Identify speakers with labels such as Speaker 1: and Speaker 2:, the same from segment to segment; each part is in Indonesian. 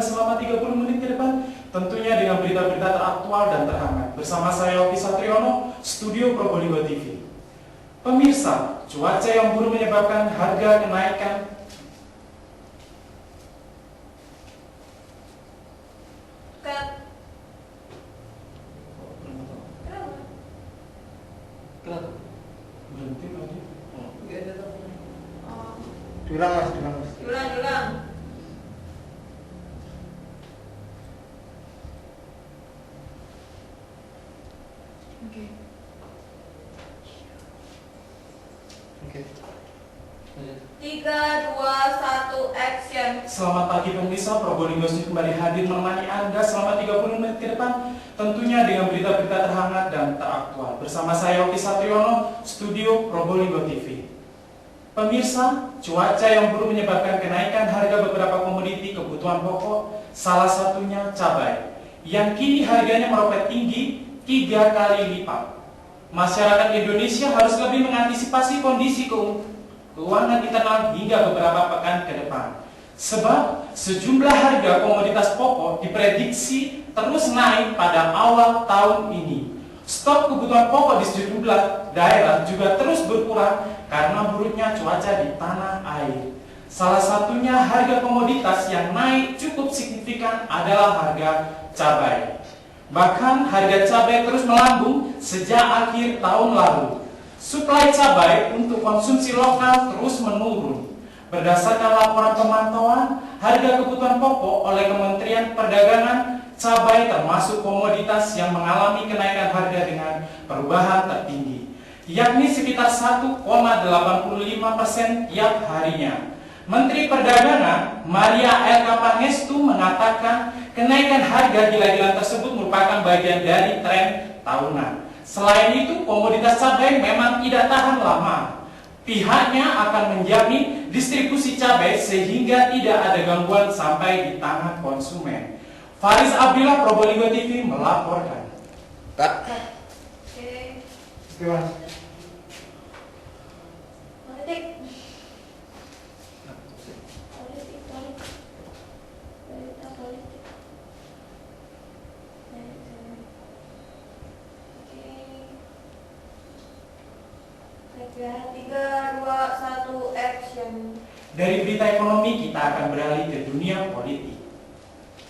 Speaker 1: selama 30 menit ke depan, tentunya dengan berita-berita teraktual dan terhangat. Bersama saya Oki Satriono, Studio Probolinggo TV. Pemirsa, cuaca yang buruk menyebabkan harga kenaikan berhenti tadi.
Speaker 2: Diulang mas.
Speaker 3: Diulang. Oke. 3, 2, 1, action.
Speaker 1: Selamat pagi pemirsa, Probolinggo News kembali hadir menemani Anda selama 30 menit ke depan, tentunya dengan berita-berita terhangat dan teraktual. Bersama saya Oki Satriono, Studio Probolinggo TV. Pemirsa, cuaca yang buruk menyebabkan kenaikan harga beberapa komoditi kebutuhan pokok, salah satunya cabai, yang kini harganya meroket tinggi 3 kali lipat. Masyarakat Indonesia harus lebih mengantisipasi kondisi keuangan internal hingga beberapa pekan ke depan. Sebab sejumlah harga komoditas pokok diprediksi terus naik pada awal tahun ini. Stok kebutuhan pokok di sejumlah daerah juga terus berkurang karena buruknya cuaca di tanah air. Salah satunya harga komoditas yang naik cukup signifikan adalah harga cabai. Bahkan harga cabai terus melambung sejak akhir tahun lalu. Suplai cabai untuk konsumsi lokal terus menurun. Berdasarkan laporan pemantauan harga kebutuhan pokok oleh Kementerian Perdagangan, cabai termasuk komoditas yang mengalami kenaikan harga dengan perubahan tertinggi, yakni sekitar 1,85% tiap harinya. Menteri Perdagangan Maria Elka Pangestu mengatakan kenaikan harga gila-gilaan tersebut merupakan bagian dari tren tahunan. Selain itu, komoditas cabai memang tidak tahan lama. Pihaknya akan menjamin distribusi cabai sehingga tidak ada gangguan sampai di tangan konsumen. Faris Abdillah, Probolinggo TV melaporkan.
Speaker 3: Oke.
Speaker 2: Mas.
Speaker 3: Ya, 3, 2, 1, action.
Speaker 1: Dari berita ekonomi kita akan beralih ke dunia politik.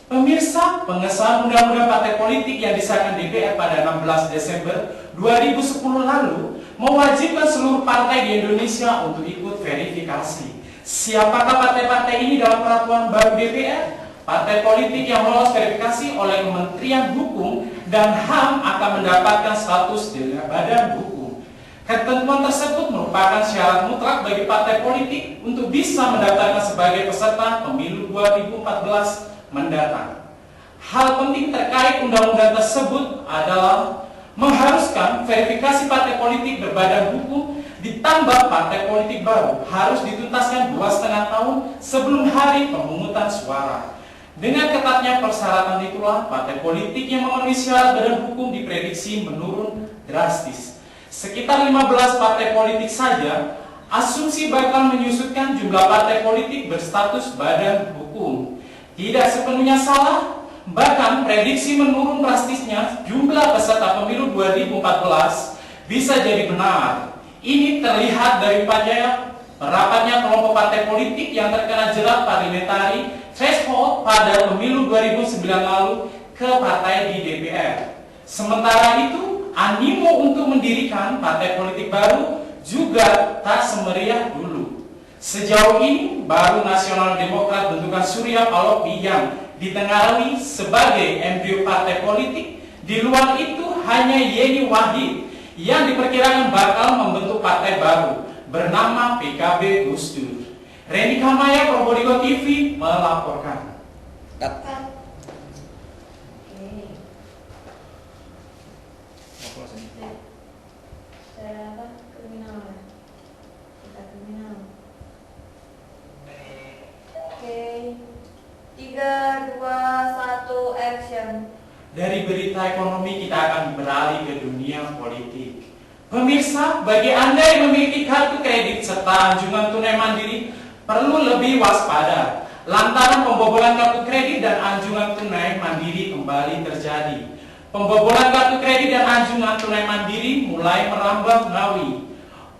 Speaker 1: Pemirsa, pengesahan undang-undang partai politik yang disahkan DPR pada 16 Desember 2010 lalu mewajibkan seluruh partai di Indonesia untuk ikut verifikasi. Siapakah partai-partai ini dalam peraturan baru DPR? Partai politik yang lolos verifikasi oleh Kementerian Hukum dan HAM akan mendapatkan status dengan badan hukum. Ketentuan tersebut merupakan syarat mutlak bagi partai politik untuk bisa mendaftarkan sebagai peserta pemilu 2014 mendatang. Hal penting terkait undang-undang tersebut adalah mengharuskan verifikasi partai politik berbadan hukum ditambah partai politik baru harus dituntaskan 2,5 tahun sebelum hari pemungutan suara. Dengan ketatnya persyaratan itulah partai politik yang memenuhi syarat badan hukum diprediksi menurun drastis. Sekitar 15 partai politik saja asumsi bakal menyusutkan jumlah partai politik berstatus badan hukum. Tidak sepenuhnya salah, bahkan prediksi menurun drastisnya jumlah peserta pemilu 2014 bisa jadi benar. Ini terlihat dari rapatnya kelompok partai politik yang terkena jerat parliamentary threshold pada pemilu 2009 lalu ke partai di DPR. Sementara itu, animo untuk mendirikan partai politik baru juga tak semeriah dulu. Sejauh ini, Baru Nasional Demokrat bentukan Surya Paloh yang ditengarai sebagai embrio partai politik. Di luar itu hanya Yeni Wahid yang diperkirakan bakal membentuk partai baru bernama PKB Gus Dur. Reni Kamaya, Probolinggo TV melaporkan.
Speaker 3: Oke. 3, 2, 1, action.
Speaker 1: Dari berita ekonomi kita akan beralih ke dunia politik. Pemirsa, bagi Anda yang memiliki kartu kredit serta anjungan tunai mandiri perlu lebih waspada. lantaran pembobolan kartu kredit dan anjungan tunai mandiri kembali terjadi. Pembobolan kartu kredit dan anjungan tunai mandiri mulai merambah Ngawi.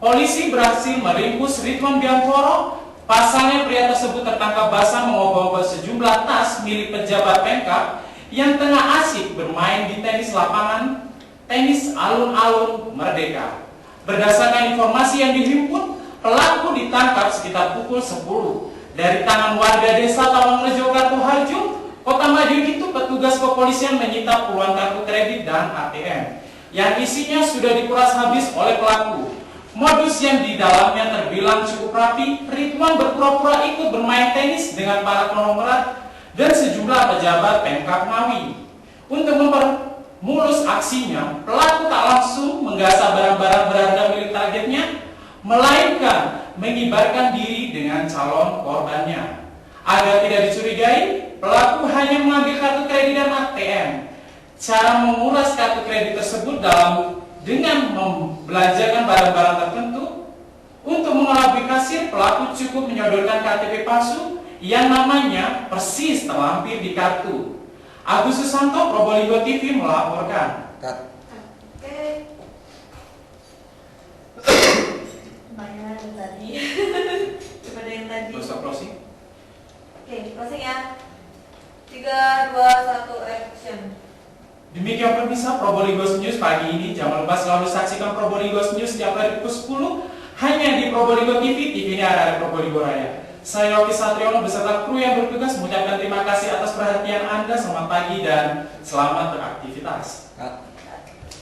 Speaker 1: Polisi berhasil meringkus Ridwan Biantoro. Pasalnya pria tersebut tertangkap basah mengoboh sejumlah tas milik pejabat Pemkab yang tengah asik bermain di tenis lapangan tenis alun-alun Merdeka. Berdasarkan informasi yang dihimpun, pelaku ditangkap sekitar pukul 10 dari tangan warga desa Tawangrejo Kartoharjo, Kota Madiun. Itu petugas kepolisian menyita puluhan kartu kredit dan ATM yang isinya sudah dikuras habis oleh pelaku. Modus yang di dalamnya terbilang cukup rapi. Ridwan berpura-pura ikut bermain tenis dengan para konglomerat dan sejumlah pejabat Pemkab Ngawi. Untuk mempermulus aksinya, pelaku tak langsung menggasak barang-barang berharga milik targetnya, melainkan mengibarkan diri dengan calon korbannya. Agar tidak dicurigai, pelaku hanya mengambil kartu kredit dan ATM. Cara menguras kartu kredit tersebut dengan membelanjakan barang-barang tertentu. Untuk mengelabui kasir, pelaku cukup menyodorkan KTP palsu yang namanya persis terlampir di kartu. Agus Susanto, Probolinggo TV melaporkan.
Speaker 3: Oke. Banyak yang tadi. Daripada yang tadi.
Speaker 1: Closing.
Speaker 3: Oke, closing ya. 3, 2, 1, action.
Speaker 1: Demikian pemirsa Probolinggo News pagi ini. Jangan lupa selalu saksikan Probolinggo News setiap hari pukul 10 hanya di Probolinggo TV. TV ini ada Probolinggo Raya. Saya Yogi Satriono beserta kru yang bertugas mengucapkan terima kasih atas perhatian Anda. Selamat pagi dan selamat beraktivitas.